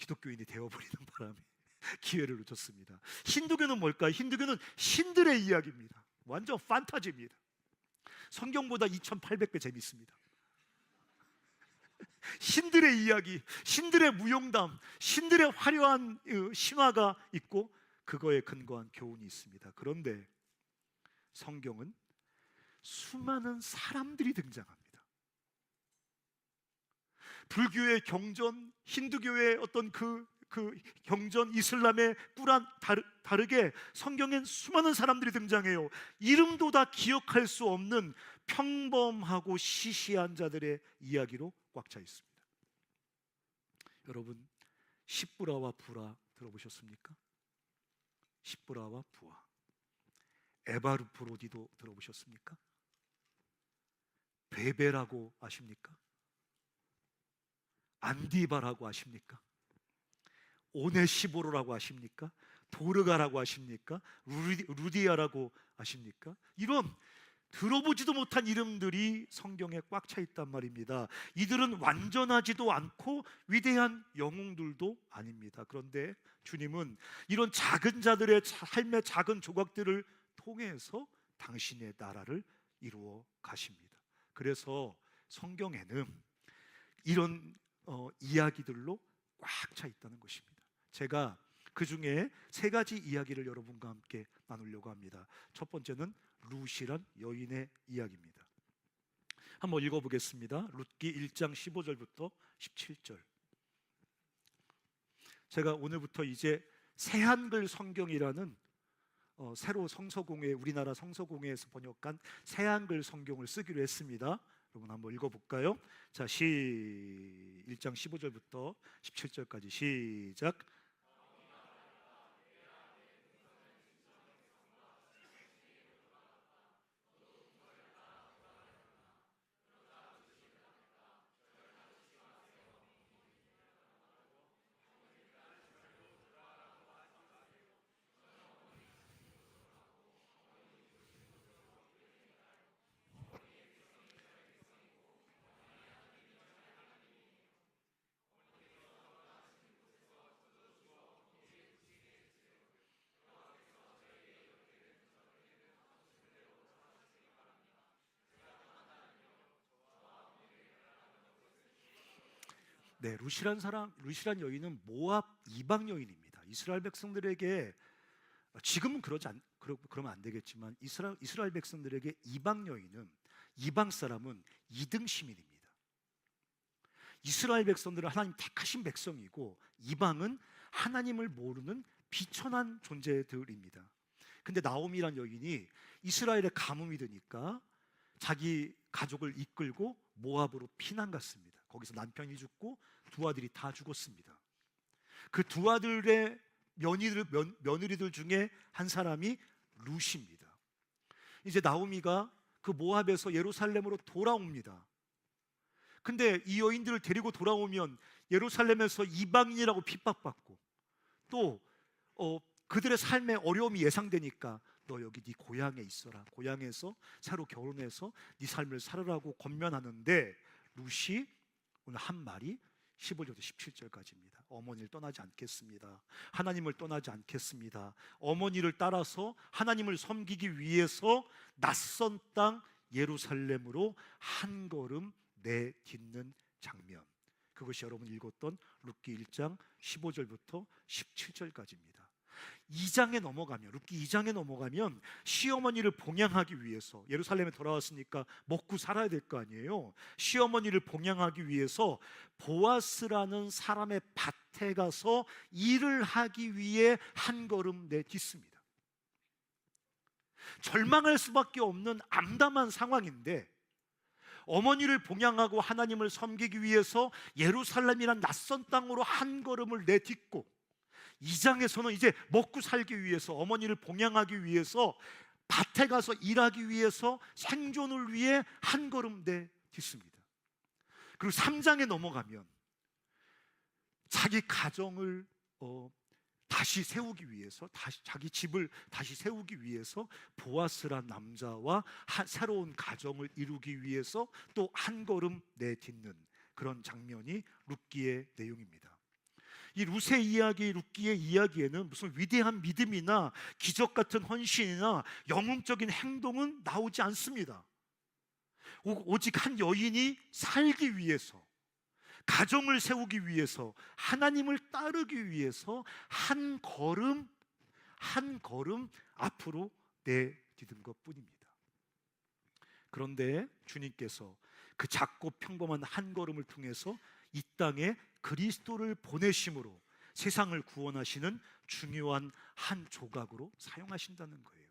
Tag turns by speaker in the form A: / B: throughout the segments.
A: 기독교인이 되어버리는 바람에 기회를 놓쳤습니다. 힌두교는 뭘까요? 힌두교는 신들의 이야기입니다. 완전 판타지입니다. 성경보다 2800배 재밌습니다. 신들의 이야기, 신들의 무용담, 신들의 화려한 신화가 있고 그거에 근거한 교훈이 있습니다. 그런데 성경은 수많은 사람들이 등장합니다. 불교의 경전, 힌두교의 어떤 그 경전, 이슬람의 꾸란 다르게 성경엔 수많은 사람들이 등장해요. 이름도 다 기억할 수 없는 평범하고 시시한 자들의 이야기로 꽉 차 있습니다. 여러분, 십부라와 부라 들어보셨습니까? 십부라와 부하. 에바르프로디도 들어보셨습니까? 베베라고 아십니까? 안디바라고 아십니까? 오네시보로라고 아십니까? 도르가라고 아십니까? 루디아라고 아십니까? 이런 들어보지도 못한 이름들이 성경에 꽉 차 있단 말입니다. 이들은 완전하지도 않고 위대한 영웅들도 아닙니다. 그런데 주님은 이런 작은 자들의 삶의 작은 조각들을 통해서 당신의 나라를 이루어 가십니다. 그래서 성경에는 이런 이야기들로 꽉 차 있다는 것입니다. 제가 그 중에 세 가지 이야기를 여러분과 함께 나누려고 합니다. 첫 번째는 룻이란 여인의 이야기입니다. 한번 읽어보겠습니다. 룻기 1장 15절부터 17절. 제가 오늘부터 이제 새한글 성경이라는 새로 성서공회, 우리나라 성서공회에서 번역한 새한글 성경을 쓰기로 했습니다. 여러분 한번 읽어볼까요? 자, 1장 15절부터 17절까지 시작. 네, 룻이란 여인은 모압 이방 여인입니다. 이스라엘 백성들에게 지금은 그러면 안 되겠지만 이스라엘 백성들에게 이방 사람은 2등 시민입니다. 이스라엘 백성들은 하나님 택하신 백성이고 이방은 하나님을 모르는 비천한 존재들입니다. 근데 나오미란 여인이 이스라엘에 가뭄이 드니까 자기 가족을 이끌고 모압으로 피난 갔습니다. 거기서 남편이 죽고 두 아들이 다 죽었습니다. 그 두 아들의 며느리들 중에 한 사람이 룻입니다. 이제 나오미가 그 모압에서 예루살렘으로 돌아옵니다. 근데 이 여인들을 데리고 돌아오면 예루살렘에서 이방인이라고 핍박받고 또 그들의 삶에 어려움이 예상되니까 너 여기 네 고향에 있어라. 고향에서 새로 결혼해서 네 삶을 살으라고 권면하는데 룻이 오늘 한 말이 15절부터 17절까지입니다. 어머니를 떠나지 않겠습니다. 하나님을 떠나지 않겠습니다. 어머니를 따라서 하나님을 섬기기 위해서 낯선 땅 예루살렘으로 한 걸음 내딛는 장면, 그것이 여러분 읽었던 룻기 1장 15절부터 17절까지입니다. 2장에 넘어가면, 룻기 2장에 넘어가면 시어머니를 봉양하기 위해서, 예루살렘에 돌아왔으니까 먹고 살아야 될 거 아니에요. 시어머니를 봉양하기 위해서 보아스라는 사람의 밭에 가서 일을 하기 위해 한 걸음 내딛습니다. 절망할 수밖에 없는 암담한 상황인데 어머니를 봉양하고 하나님을 섬기기 위해서 예루살렘이란 낯선 땅으로 한 걸음을 내딛고, 2장에서는 이제 먹고 살기 위해서, 어머니를 봉양하기 위해서, 밭에 가서 일하기 위해서, 생존을 위해 한 걸음 내딛습니다. 그리고 3장에 넘어가면 자기 가정을 다시 세우기 위해서, 자기 집을 다시 세우기 위해서 보아스란 남자와 새로운 가정을 이루기 위해서 또 한 걸음 내딛는 그런 장면이 룻기의 내용입니다. 이 룻의 이야기, 룻기의 이야기에는 무슨 위대한 믿음이나 기적 같은 헌신이나 영웅적인 행동은 나오지 않습니다. 오직 한 여인이 살기 위해서, 가정을 세우기 위해서, 하나님을 따르기 위해서 한 걸음 한 걸음 앞으로 내디딘 것뿐입니다. 그런데 주님께서 그 작고 평범한 한 걸음을 통해서 이 땅에 그리스도를 보내심으로 세상을 구원하시는 중요한 한 조각으로 사용하신다는 거예요.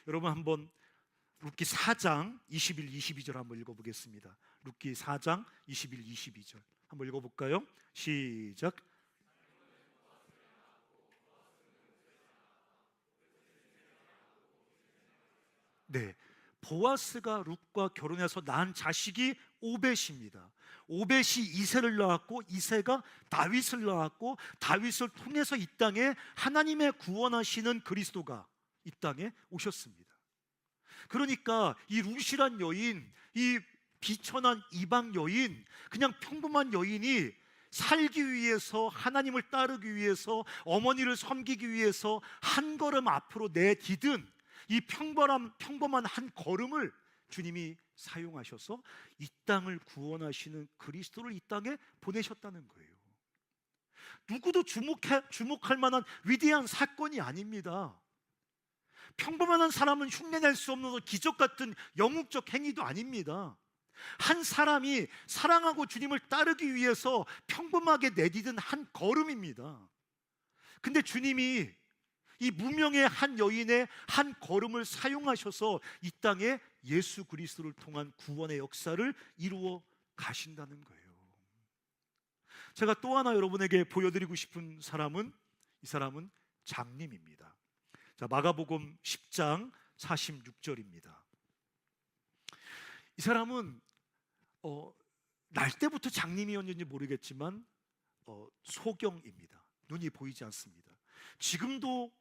A: 여러분, 한번 룻기 4장 21, 22절 한번 읽어보겠습니다. 룻기 4장 21, 22절 한번 읽어볼까요? 시작. 네, 보아스가 룻과 결혼해서 낳은 자식이 오벳입니다. 오벳이 이새를 낳았고, 이새가 다윗을 낳았고, 다윗을 통해서 이 땅에 하나님의 구원하시는 그리스도가 이 땅에 오셨습니다. 그러니까 이 룻이란 여인, 이 비천한 이방 여인, 그냥 평범한 여인이 살기 위해서, 하나님을 따르기 위해서, 어머니를 섬기기 위해서 한 걸음 앞으로 내디딘 이 평범한 한 걸음을 주님이 사용하셔서 이 땅을 구원하시는 그리스도를 이 땅에 보내셨다는 거예요. 누구도 주목할 만한 위대한 사건이 아닙니다. 평범한 사람은 흉내낼 수 없는 기적 같은 영웅적 행위도 아닙니다. 한 사람이 사랑하고 주님을 따르기 위해서 평범하게 내디딘 한 걸음입니다. 근데 주님이 이 무명의 한 여인의 한 걸음을 사용하셔서 이 땅에 예수 그리스도를 통한 구원의 역사를 이루어 가신다는 거예요. 제가 또 하나 여러분에게 보여드리고 싶은 사람은, 이 사람은 장님입니다. 자, 마가복음 10장 46절입니다. 이 사람은 날 때부터 장님이었는지 모르겠지만 소경입니다. 눈이 보이지 않습니다. 지금도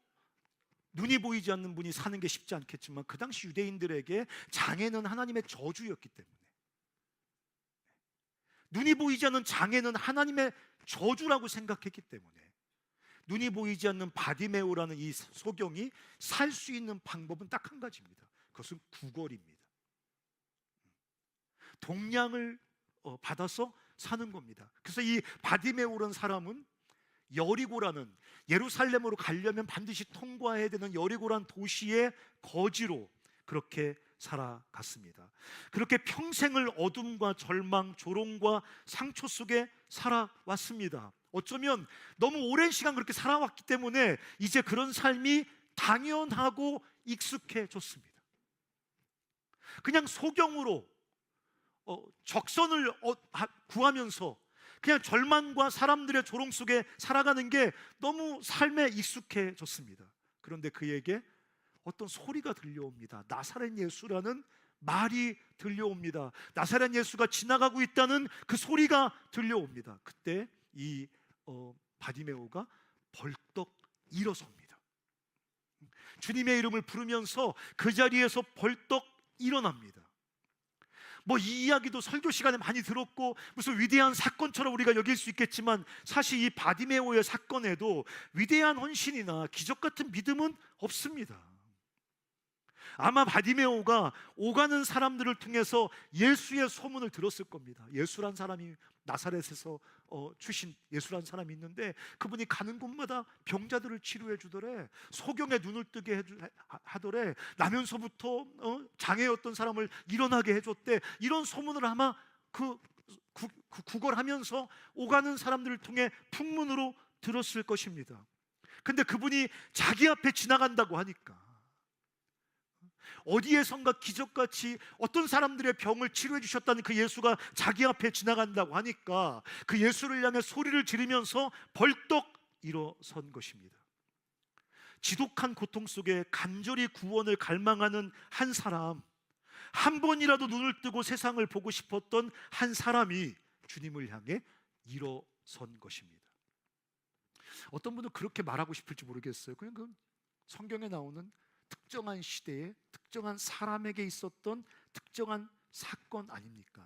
A: 눈이 보이지 않는 분이 사는 게 쉽지 않겠지만 그 당시 유대인들에게 장애는 하나님의 저주였기 때문에, 눈이 보이지 않는 장애는 하나님의 저주라고 생각했기 때문에 눈이 보이지 않는 바디메오라는 이 소경이 살 수 있는 방법은 딱 한 가지입니다. 그것은 구걸입니다. 동량을 받아서 사는 겁니다. 그래서 이 바디메오라는 사람은 여리고라는, 예루살렘으로 가려면 반드시 통과해야 되는 여리고란 도시의 거지로 그렇게 살아갔습니다. 그렇게 평생을 어둠과 절망, 조롱과 상처 속에 살아왔습니다. 어쩌면 너무 오랜 시간 그렇게 살아왔기 때문에 이제 그런 삶이 당연하고 익숙해졌습니다. 그냥 소경으로 적선을 구하면서 그냥 절망과 사람들의 조롱 속에 살아가는 게 너무 삶에 익숙해졌습니다. 그런데 그에게 어떤 소리가 들려옵니다. 나사렛 예수라는 말이 들려옵니다. 나사렛 예수가 지나가고 있다는 그 소리가 들려옵니다. 그때 이 바디메오가 벌떡 일어섭니다. 주님의 이름을 부르면서 그 자리에서 벌떡 일어납니다. 이 이야기도 설교 시간에 많이 들었고 무슨 위대한 사건처럼 우리가 여길 수 있겠지만 사실 이 바디메오의 사건에도 위대한 헌신이나 기적 같은 믿음은 없습니다. 아마 바디메오가 오가는 사람들을 통해서 예수의 소문을 들었을 겁니다. 예수란 사람이 나사렛에서 출신 예수란 사람이 있는데 그분이 가는 곳마다 병자들을 치료해 주더래, 소경의 눈을 뜨게 하더래, 나면서부터 장애였던 사람을 일어나게 해줬대. 이런 소문을 아마 구걸하면서 오가는 사람들을 통해 풍문으로 들었을 것입니다. 근데 그분이 자기 앞에 지나간다고 하니까, 어디에선가 기적같이 어떤 사람들의 병을 치료해 주셨다는 그 예수가 자기 앞에 지나간다고 하니까 그 예수를 향해 소리를 지르면서 벌떡 일어선 것입니다. 지독한 고통 속에 간절히 구원을 갈망하는 한 사람, 한 번이라도 눈을 뜨고 세상을 보고 싶었던 한 사람이 주님을 향해 일어선 것입니다. 어떤 분은 그렇게 말하고 싶을지 모르겠어요. 그냥 그 성경에 나오는 특정한 시대에 특정한 사람에게 있었던 특정한 사건 아닙니까?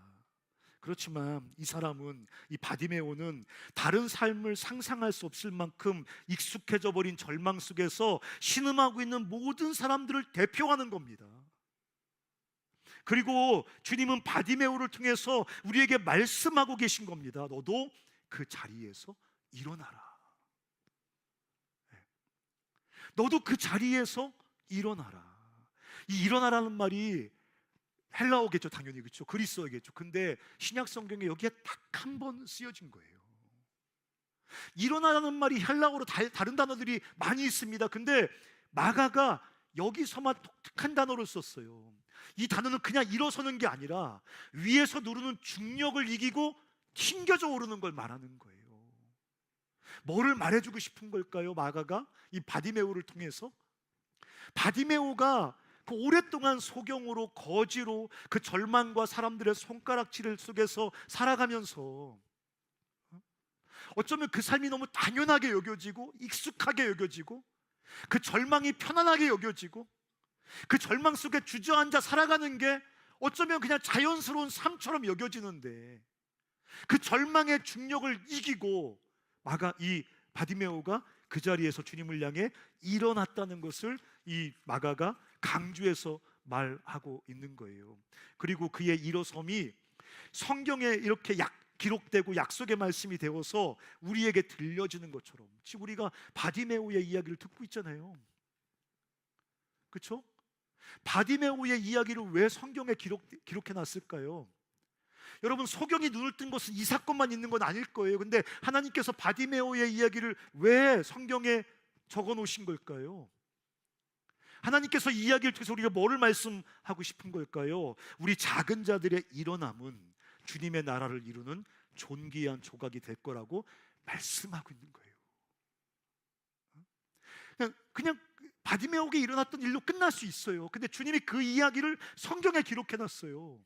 A: 그렇지만 이 사람은, 이 바디메오는 다른 삶을 상상할 수 없을 만큼 익숙해져 버린 절망 속에서 신음하고 있는 모든 사람들을 대표하는 겁니다. 그리고 주님은 바디메오를 통해서 우리에게 말씀하고 계신 겁니다. 너도 그 자리에서 일어나라. 너도 그 자리에서 일어나라. 이 일어나라는 말이 헬라어겠죠, 당연히. 그렇죠, 그리스어겠죠. 근데 신약 성경에 여기에 딱 한 번 쓰여진 거예요. 일어나라는 말이 헬라어로 다른 단어들이 많이 있습니다. 근데 마가가 여기서만 독특한 단어를 썼어요. 이 단어는 그냥 일어서는 게 아니라 위에서 누르는 중력을 이기고 튕겨져 오르는 걸 말하는 거예요. 뭐를 말해주고 싶은 걸까요, 마가가? 이 바디메오를 통해서 바디메오가 그 오랫동안 소경으로, 거지로, 그 절망과 사람들의 손가락질 속에서 살아가면서 어쩌면 그 삶이 너무 당연하게 여겨지고 익숙하게 여겨지고 그 절망이 편안하게 여겨지고 그 절망 속에 주저앉아 살아가는 게 어쩌면 그냥 자연스러운 삶처럼 여겨지는데, 그 절망의 중력을 이기고 이 바디메오가 그 자리에서 주님을 향해 일어났다는 것을 이 마가가 강조해서 말하고 있는 거예요. 그리고 그의 일어섬이 성경에 이렇게 기록되고 약속의 말씀이 되어서 우리에게 들려지는 것처럼, 지금 우리가 바디메오의 이야기를 듣고 있잖아요. 그렇죠? 바디메오의 이야기를 왜 성경에 기록해 놨을까요? 여러분, 소경이 눈을 뜬 것은 이 사건만 있는 건 아닐 거예요. 근데 하나님께서 바디메오의 이야기를 왜 성경에 적어 놓으신 걸까요? 하나님께서 이 이야기를 통해서 우리가 뭐를 말씀하고 싶은 걸까요? 우리 작은 자들의 일어남은 주님의 나라를 이루는 존귀한 조각이 될 거라고 말씀하고 있는 거예요. 그냥 바디메오에게 일어났던 일로 끝날 수 있어요. 근데 주님이 그 이야기를 성경에 기록해 놨어요.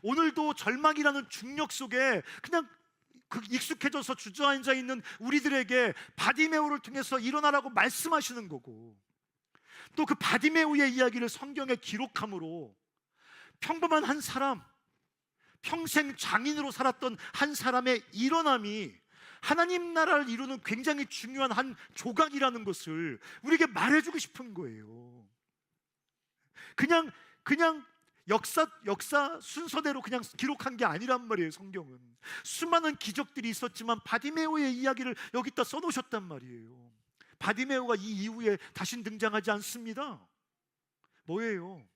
A: 오늘도 절망이라는 중력 속에 그냥 익숙해져서 주저앉아 있는 우리들에게 바디메오를 통해서 일어나라고 말씀하시는 거고, 또 그 바디메오의 이야기를 성경에 기록함으로 평범한 한 사람, 평생 장인으로 살았던 한 사람의 일어남이 하나님 나라를 이루는 굉장히 중요한 한 조각이라는 것을 우리에게 말해주고 싶은 거예요. 그냥 역사 순서대로 그냥 기록한 게 아니란 말이에요. 성경은 수많은 기적들이 있었지만 바디메오의 이야기를 여기다 써놓으셨단 말이에요. 바디메오가 이 이후에 다신 등장하지 않습니다. 뭐예요?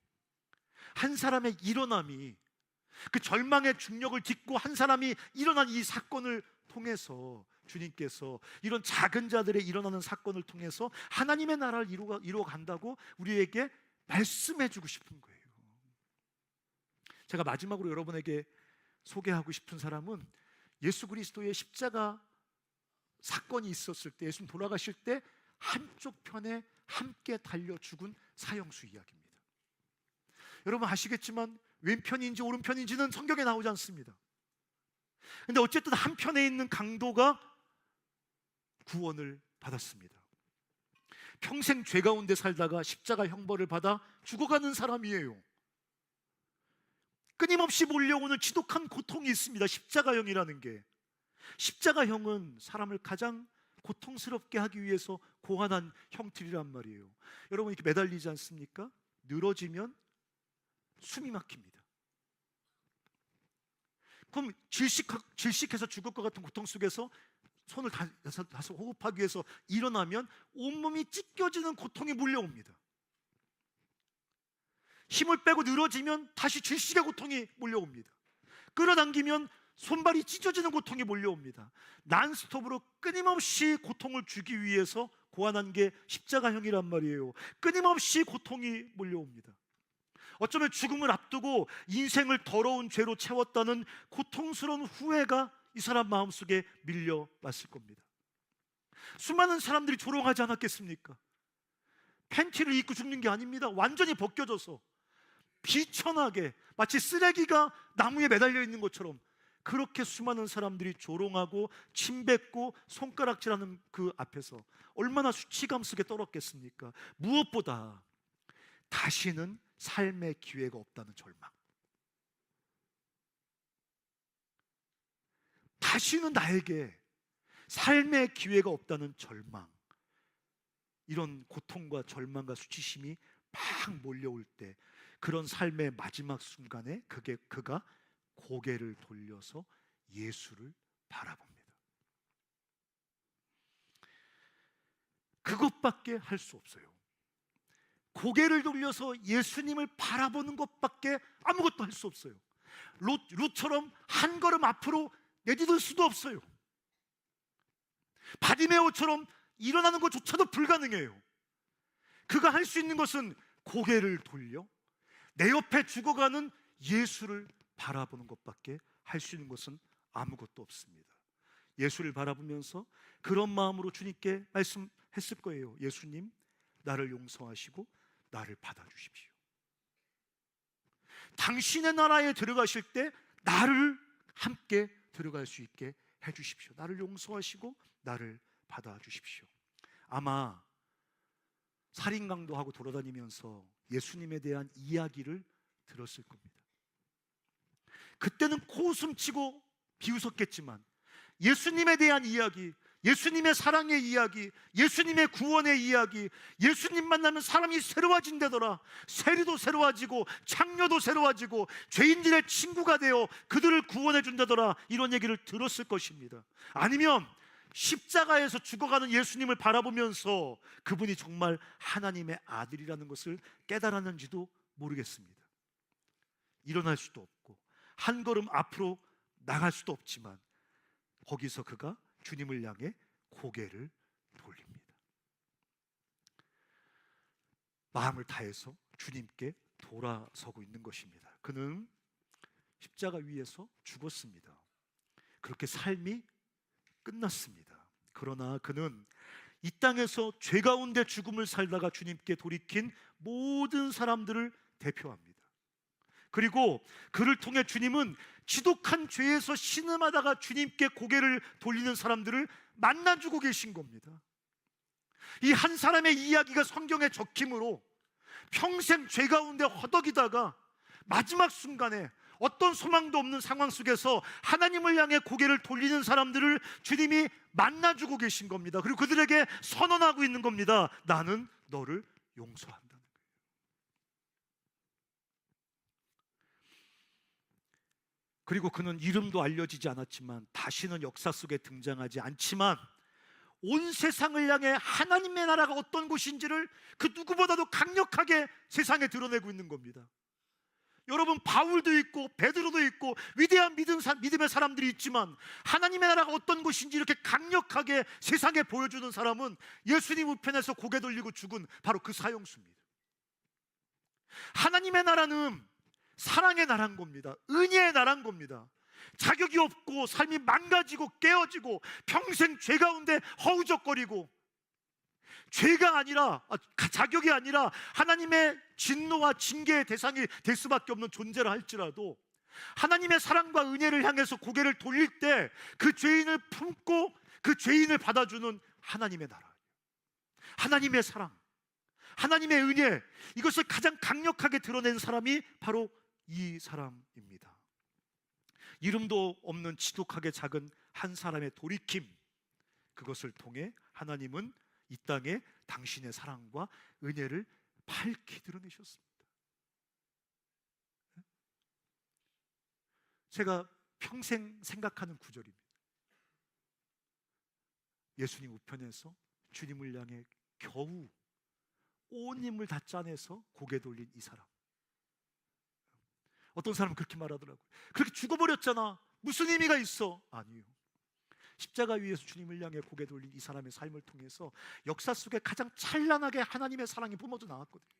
A: 한 사람의 일어남이, 그 절망의 중력을 딛고 한 사람이 일어난 이 사건을 통해서 주님께서 이런 작은 자들의 일어나는 사건을 통해서 하나님의 나라를 이루어 간다고 우리에게 말씀해 주고 싶은 거예요. 제가 마지막으로 여러분에게 소개하고 싶은 사람은 예수 그리스도의 십자가 사건이 있었을 때, 예수님 돌아가실 때 한쪽 편에 함께 달려 죽은 사형수 이야기입니다. 여러분 아시겠지만 왼편인지 오른편인지는 성경에 나오지 않습니다. 근데 어쨌든 한편에 있는 강도가 구원을 받았습니다. 평생 죄 가운데 살다가 십자가 형벌을 받아 죽어가는 사람이에요. 끊임없이 몰려오는 지독한 고통이 있습니다. 십자가형이라는 게. 십자가형은 사람을 가장 고통스럽게 하기 위해서 고안한 형틀이란 말이에요. 여러분 이렇게 매달리지 않습니까? 늘어지면 숨이 막힙니다. 그럼 질식해서 죽을 것 같은 고통 속에서 손을 다시 호흡하기 위해서 일어나면 온몸이 찢겨지는 고통이 몰려옵니다. 힘을 빼고 늘어지면 다시 질식의 고통이 몰려옵니다. 끌어당기면 손발이 찢어지는 고통이 몰려옵니다. 난스톱으로 끊임없이 고통을 주기 위해서 고안한 게 십자가형이란 말이에요. 끊임없이 고통이 몰려옵니다. 어쩌면 죽음을 앞두고 인생을 더러운 죄로 채웠다는 고통스러운 후회가 이 사람 마음속에 밀려왔을 겁니다. 수많은 사람들이 조롱하지 않았겠습니까? 팬티를 입고 죽는 게 아닙니다. 완전히 벗겨져서 비천하게 마치 쓰레기가 나무에 매달려 있는 것처럼 그렇게 수많은 사람들이 조롱하고 침뱉고 손가락질하는 그 앞에서 얼마나 수치감 속에 떨었겠습니까? 무엇보다 다시는 삶의 기회가 없다는 절망. 다시는 나에게 삶의 기회가 없다는 절망, 이런 고통과 절망과 수치심이 막 몰려올 때, 그런 삶의 마지막 순간에 그가 고개를 돌려서 예수를 바라봅니다. 그것밖에 할 수 없어요. 고개를 돌려서 예수님을 바라보는 것밖에 아무것도 할 수 없어요. 룻처럼 한 걸음 앞으로 내디딜 수도 없어요. 바디메오처럼 일어나는 것조차도 불가능해요. 그가 할 수 있는 것은 고개를 돌려 내 옆에 죽어가는 예수를 바라보는 것밖에 할 수 있는 것은 아무것도 없습니다. 예수를 바라보면서 그런 마음으로 주님께 말씀했을 거예요. 예수님, 나를 용서하시고 나를 받아주십시오. 당신의 나라에 들어가실 때 나를 함께 들어갈 수 있게 해주십시오. 나를 용서하시고 나를 받아주십시오. 아마 살인강도하고 돌아다니면서 예수님에 대한 이야기를 들었을 겁니다. 그때는 코웃음치고 비웃었겠지만 예수님에 대한 이야기, 예수님의 사랑의 이야기, 예수님의 구원의 이야기, 예수님 만나면 사람이 새로워진다더라, 세리도 새로워지고 창녀도 새로워지고 죄인들의 친구가 되어 그들을 구원해 준다더라, 이런 얘기를 들었을 것입니다. 아니면 십자가에서 죽어가는 예수님을 바라보면서 그분이 정말 하나님의 아들이라는 것을 깨달았는지도 모르겠습니다. 일어날 수도 없고 한 걸음 앞으로 나갈 수도 없지만 거기서 그가 주님을 향해 고개를 돌립니다. 마음을 다해서 주님께 돌아서고 있는 것입니다. 그는 십자가 위에서 죽었습니다. 그렇게 삶이 끝났습니다. 그러나 그는 이 땅에서 죄 가운데 죽음을 살다가 주님께 돌이킨 모든 사람들을 대표합니다. 그리고 그를 통해 주님은 지독한 죄에서 신음하다가 주님께 고개를 돌리는 사람들을 만나주고 계신 겁니다. 이 한 사람의 이야기가 성경에 적힘으로 평생 죄 가운데 허덕이다가 마지막 순간에 어떤 소망도 없는 상황 속에서 하나님을 향해 고개를 돌리는 사람들을 주님이 만나주고 계신 겁니다. 그리고 그들에게 선언하고 있는 겁니다. 나는 너를 용서한다는 거예요. 그리고 그는 이름도 알려지지 않았지만 다시는 역사 속에 등장하지 않지만 온 세상을 향해 하나님의 나라가 어떤 곳인지를 그 누구보다도 강력하게 세상에 드러내고 있는 겁니다. 여러분, 바울도 있고 베드로도 있고 위대한 믿음의 사람들이 있지만 하나님의 나라가 어떤 곳인지 이렇게 강력하게 세상에 보여주는 사람은 예수님 우편에서 고개 돌리고 죽은 바로 그 사형수입니다. 하나님의 나라는 사랑의 나라인 겁니다. 은혜의 나라인 겁니다. 자격이 없고 삶이 망가지고 깨어지고 평생 죄 가운데 허우적거리고 죄가 아니라 자격이 아니라 하나님의 진노와 징계의 대상이 될 수밖에 없는 존재라 할지라도 하나님의 사랑과 은혜를 향해서 고개를 돌릴 때 그 죄인을 품고 그 죄인을 받아주는 하나님의 나라, 하나님의 사랑, 하나님의 은혜, 이것을 가장 강력하게 드러낸 사람이 바로 이 사람입니다. 이름도 없는 지독하게 작은 한 사람의 돌이킴, 그것을 통해 하나님은 이 땅에 당신의 사랑과 은혜를 밝히 드러내셨습니다. 제가 평생 생각하는 구절입니다. 예수님 우편에서 주님을 향해 겨우 온 힘을 다 짜내서 고개 돌린 이 사람. 어떤 사람은 그렇게 말하더라고요. 그렇게 죽어버렸잖아, 무슨 의미가 있어? 아니요, 십자가 위에서 주님을 향해 고개 돌린 이 사람의 삶을 통해서 역사 속에 가장 찬란하게 하나님의 사랑이 뿜어져 나왔거든요.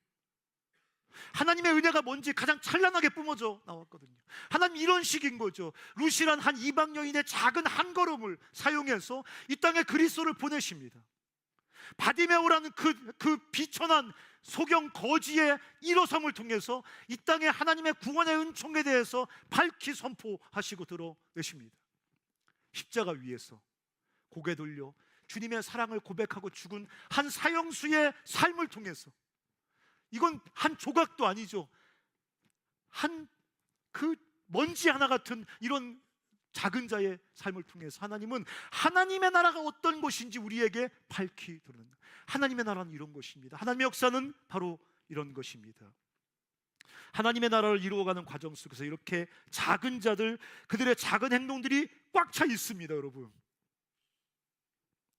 A: 하나님의 은혜가 뭔지 가장 찬란하게 뿜어져 나왔거든요. 하나님 이런 식인 거죠. 루시란 한 이방 여인의 작은 한 걸음을 사용해서 이 땅에 그리스도를 보내십니다. 바디메오라는 그 비천한 소경 거지의 일어섬을 통해서 이 땅에 하나님의 구원의 은총에 대해서 밝히 선포하시고 드러내십니다. 십자가 위에서 고개 돌려 주님의 사랑을 고백하고 죽은 한 사형수의 삶을 통해서, 이건 한 조각도 아니죠. 한 그 먼지 하나 같은 이런 작은 자의 삶을 통해서 하나님은 하나님의 나라가 어떤 것인지 우리에게 밝히 드러낸다. 하나님의 나라는 이런 것입니다. 하나님의 역사는 바로 이런 것입니다. 하나님의 나라를 이루어가는 과정 속에서 이렇게 작은 자들, 그들의 작은 행동들이 꽉 차 있습니다. 여러분,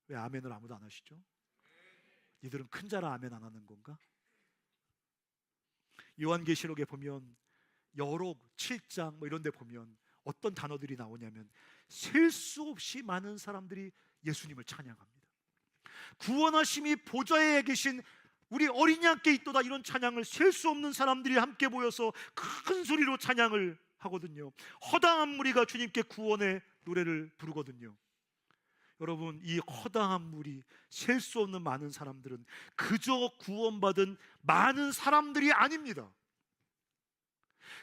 A: 왜 아멘을 아무도 안 하시죠? 이들은 큰 자라 아멘 안 하는 건가? 요한계시록에 보면 여록 7장 이런 데 보면 어떤 단어들이 나오냐면 셀 수 없이 많은 사람들이 예수님을 찬양합니다. 구원하심이 보좌에 계신 우리 어린이 함께 있도다, 이런 찬양을 셀 수 없는 사람들이 함께 모여서 큰 소리로 찬양을 하거든요. 허다한 무리가 주님께 구원의 노래를 부르거든요. 여러분, 이 허다한 무리, 셀 수 없는 많은 사람들은 그저 구원받은 많은 사람들이 아닙니다.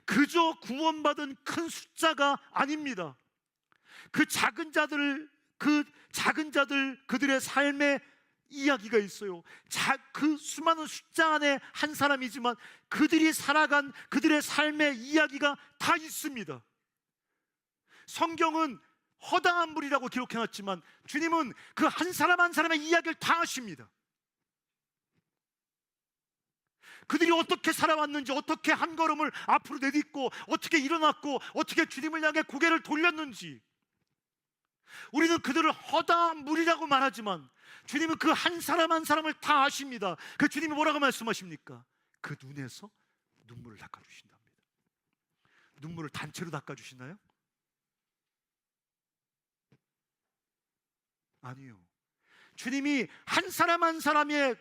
A: 그저 구원받은 큰 숫자가 아닙니다. 그 작은 자들, 그들의 삶의 이야기가 있어요. 그 수많은 숫자 안에 한 사람이지만 그들이 살아간 그들의 삶의 이야기가 다 있습니다. 성경은 허다한 무리라고 기록해놨지만 주님은 그 한 사람 한 사람의 이야기를 다 아십니다. 그들이 어떻게 살아왔는지, 어떻게 한 걸음을 앞으로 내딛고, 어떻게 일어났고, 어떻게 주님을 향해 고개를 돌렸는지. 우리는 그들을 허다한 무리라고 말하지만 주님은 그 한 사람 한 사람을 다 아십니다. 그 주님이 뭐라고 말씀하십니까? 그 눈에서 눈물을 닦아주신답니다. 눈물을 단체로 닦아주시나요? 아니요. 주님이 한 사람 한 사람의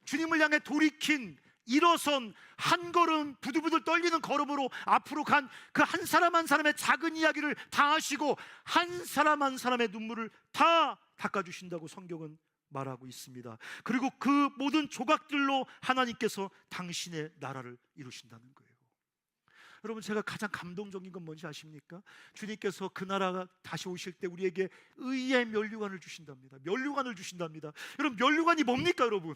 A: 주님을 향해 돌이킨, 일어선, 한 걸음 부들부들 떨리는 걸음으로 앞으로 간 그 한 사람 한 사람의 작은 이야기를 다 아시고 한 사람 한 사람의 눈물을 다 닦아주신다고 성경은 말하고 있습니다. 그리고 그 모든 조각들로 하나님께서 당신의 나라를 이루신다는 거예요. 여러분, 제가 가장 감동적인 건 뭔지 아십니까? 주님께서 그 나라가 다시 오실 때 우리에게 의의 면류관을 주신답니다. 면류관을 주신답니다. 여러분, 면류관이 뭡니까 여러분?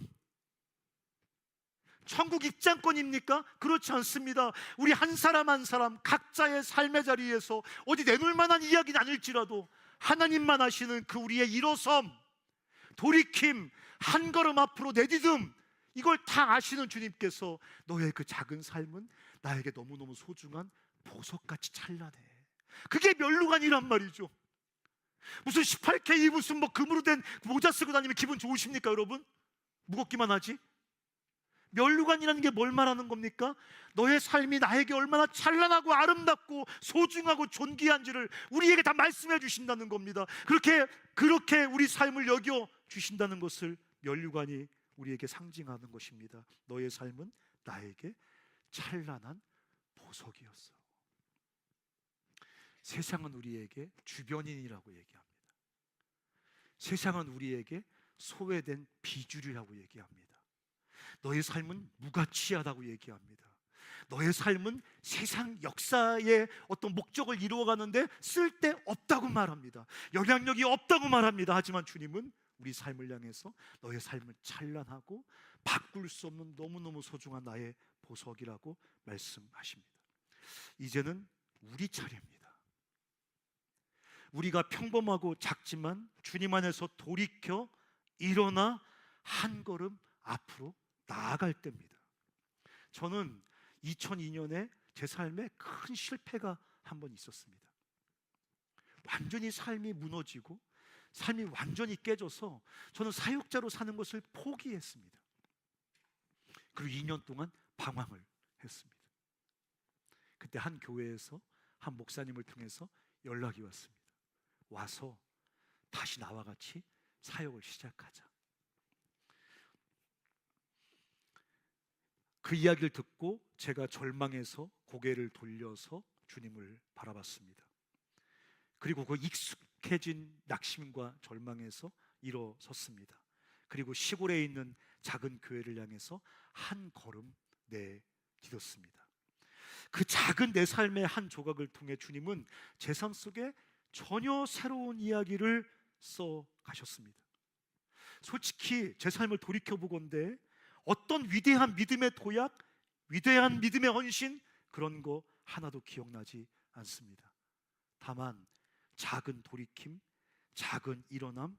A: 천국 입장권입니까? 그렇지 않습니다. 우리 한 사람 한 사람 각자의 삶의 자리에서 어디 내놓을 만한 이야기는 아닐지라도 하나님만 아시는 그 우리의 일어섬, 돌이킴, 한 걸음 앞으로 내디듬, 이걸 다 아시는 주님께서 너의 그 작은 삶은 나에게 너무너무 소중한 보석같이 찬란해. 그게 면류관이란 말이죠. 무슨 18K 무슨 금으로 된 모자 쓰고 다니면 기분 좋으십니까 여러분? 무겁기만 하지? 면류관이라는 게 뭘 말하는 겁니까? 너의 삶이 나에게 얼마나 찬란하고 아름답고 소중하고 존귀한지를 우리에게 다 말씀해 주신다는 겁니다. 그렇게 우리 삶을 여겨 주신다는 것을 면류관이 우리에게 상징하는 것입니다. 너의 삶은 나에게 찬란한 보석이었어. 세상은 우리에게 주변인이라고 얘기합니다. 세상은 우리에게 소외된 비주류라고 얘기합니다. 너의 삶은 무가치하다고 얘기합니다. 너의 삶은 세상 역사의 어떤 목적을 이루어가는데 쓸데없다고 말합니다. 영향력이 없다고 말합니다. 하지만 주님은 우리 삶을 향해서 너의 삶은 찬란하고 바꿀 수 없는 너무너무 소중한 나의 보석이라고 말씀하십니다. 이제는 우리 차례입니다. 우리가 평범하고 작지만 주님 안에서 돌이켜 일어나 한 걸음 앞으로 나아갈 때입니다. 저는 2002년에 제 삶에 큰 실패가 한 번 있었습니다. 완전히 삶이 무너지고 삶이 완전히 깨져서 저는 사역자로 사는 것을 포기했습니다. 그리고 2년 동안 방황을 했습니다. 그때 한 교회에서 한 목사님을 통해서 연락이 왔습니다. 와서 다시 나와 같이 사역을 시작하자. 그 이야기를 듣고 제가 절망해서 고개를 돌려서 주님을 바라봤습니다. 그리고 그 익숙해진 낙심과 절망에서 일어섰습니다. 그리고 시골에 있는 작은 교회를 향해서 한 걸음 내딛었습니다. 그 작은 내 삶의 한 조각을 통해 주님은 제 삶 속에 전혀 새로운 이야기를 써 가셨습니다. 솔직히 제 삶을 돌이켜보건대 어떤 위대한 믿음의 도약, 위대한 믿음의 헌신, 그런 거 하나도 기억나지 않습니다. 다만 작은 돌이킴, 작은 일어남,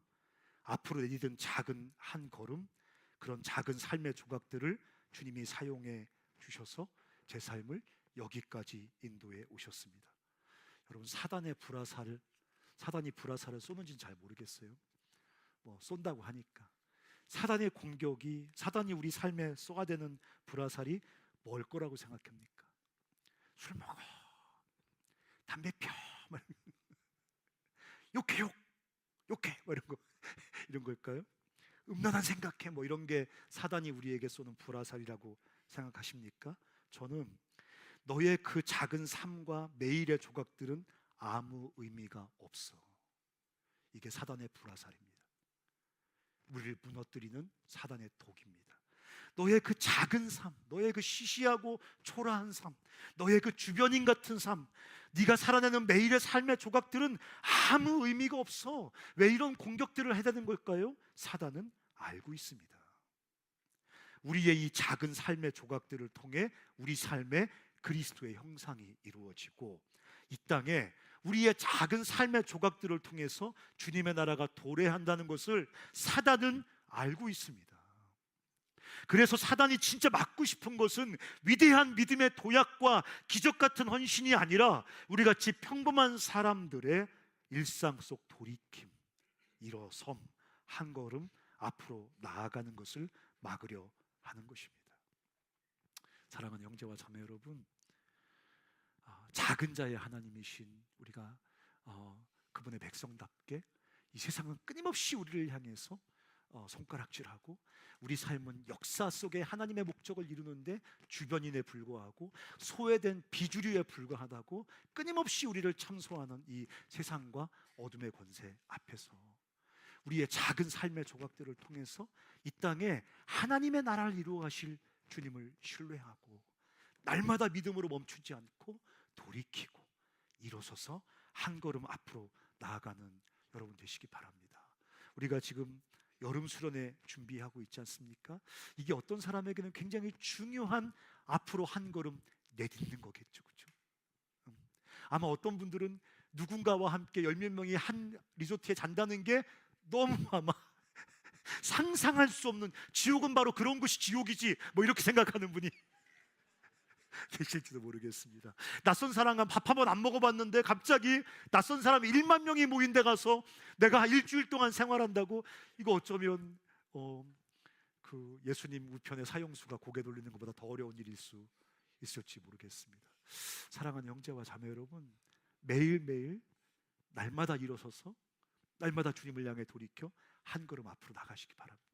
A: 앞으로 내디딘 작은 한 걸음, 그런 작은 삶의 조각들을 주님이 사용해 주셔서 제 삶을 여기까지 인도해 오셨습니다. 여러분, 사단이 불화살을 쏘는지는 잘 모르겠어요. 뭐 쏜다고 하니까. 사단의 공격이, 사단이 우리 삶에 쏘아대는 불화살이 뭘 거라고 생각합니까? 술 먹어, 담배 펴, 욕해, 뭐 이런 거 이런 걸까요? 음란한 생각해, 뭐 이런 게 사단이 우리에게 쏘는 불화살이라고 생각하십니까? 저는 너의 그 작은 삶과 매일의 조각들은 아무 의미가 없어. 이게 사단의 불화살입니다. 우리를 무너뜨리는 사단의 독입니다. 너의 그 작은 삶, 너의 그 시시하고 초라한 삶, 너의 그 주변인 같은 삶, 네가 살아내는 매일의 삶의 조각들은 아무 의미가 없어. 왜 이런 공격들을 해야 되는 걸까요? 사단은 알고 있습니다. 우리의 이 작은 삶의 조각들을 통해 우리 삶에 그리스도의 형상이 이루어지고, 이 땅에 우리의 작은 삶의 조각들을 통해서 주님의 나라가 도래한다는 것을 사단은 알고 있습니다. 그래서 사단이 진짜 막고 싶은 것은 위대한 믿음의 도약과 기적 같은 헌신이 아니라 우리같이 평범한 사람들의 일상 속 돌이킴, 일어섬, 한 걸음 앞으로 나아가는 것을 막으려 하는 것입니다. 사랑하는 형제와 자매 여러분, 작은 자의 하나님이신 우리가 그분의 백성답게 이 세상은 끊임없이 우리를 향해서 손가락질하고, 우리 삶은 역사 속에 하나님의 목적을 이루는데 주변인에 불과하고 소외된 비주류에 불과하다고 끊임없이 우리를 참소하는 이 세상과 어둠의 권세 앞에서 우리의 작은 삶의 조각들을 통해서 이 땅에 하나님의 나라를 이루어 가실 주님을 신뢰하고, 날마다 믿음으로 멈추지 않고 돌이키고 일어서서 한 걸음 앞으로 나아가는 여러분 되시기 바랍니다. 우리가 지금 여름 수련회 준비하고 있지 않습니까? 이게 어떤 사람에게는 굉장히 중요한 앞으로 한 걸음 내딛는 거겠죠, 그렇죠? 아마 어떤 분들은 누군가와 함께 열 몇 명이 한 리조트에 잔다는 게 너무 아마 상상할 수 없는, 지옥은 바로 그런 것이 지옥이지, 뭐 이렇게 생각하는 분이 계실지도 모르겠습니다. 낯선 사람과 밥 한 번 안 먹어봤는데 갑자기 낯선 사람 1만 명이 모인 데 가서 내가 일주일 동안 생활한다고, 이거 어쩌면 그 예수님 우편의 사형수가 고개 돌리는 것보다 더 어려운 일일 수 있을지 모르겠습니다. 사랑하는 형제와 자매 여러분, 매일매일 날마다 일어서서 날마다 주님을 향해 돌이켜 한 걸음 앞으로 나가시기 바랍니다.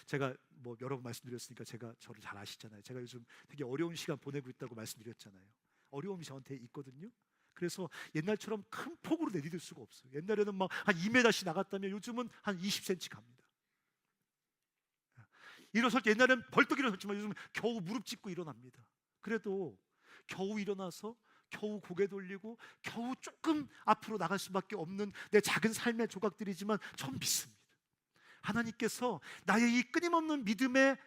A: 제가 뭐 여러 번 말씀드렸으니까 제가 저를 잘 아시잖아요. 제가 요즘 되게 어려운 시간 보내고 있다고 말씀드렸잖아요. 어려움이 저한테 있거든요. 그래서 옛날처럼 큰 폭으로 내디딜 수가 없어요. 옛날에는 막 한 2m씩 나갔다면 요즘은 한 20cm 갑니다. 일어설 때 옛날에는 벌떡 일어섰지만 요즘은 겨우 무릎 짚고 일어납니다. 그래도 겨우 일어나서 겨우 고개 돌리고 겨우 조금 앞으로 나갈 수밖에 없는 내 작은 삶의 조각들이지만 전 믿습니다. 하나님께서 나의 이 끊임없는 믿음의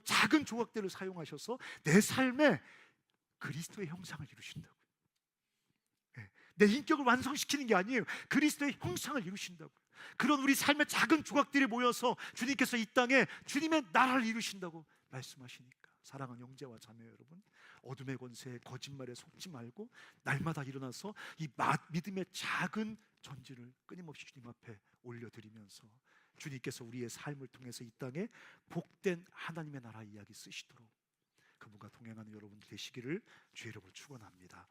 A: 작은 조각들을 사용하셔서 내 삶에 그리스도의 형상을 이루신다고요. 내 인격을 완성시키는 게 아니에요. 그리스도의 형상을 이루신다고요. 그런 우리 삶의 작은 조각들이 모여서 주님께서 이 땅에 주님의 나라를 이루신다고 말씀하시니까, 사랑하는 형제와 자매 여러분, 어둠의 권세에 거짓말에 속지 말고 날마다 일어나서 이 믿음의 작은 전진을 끊임없이 주님 앞에 올려드리면서 주님께서 우리의 삶을 통해서 이 땅에 복된 하나님의 나라 이야기 쓰시도록 그분과 동행하는 여러분 되시기를 주의 이름으로 축원합니다.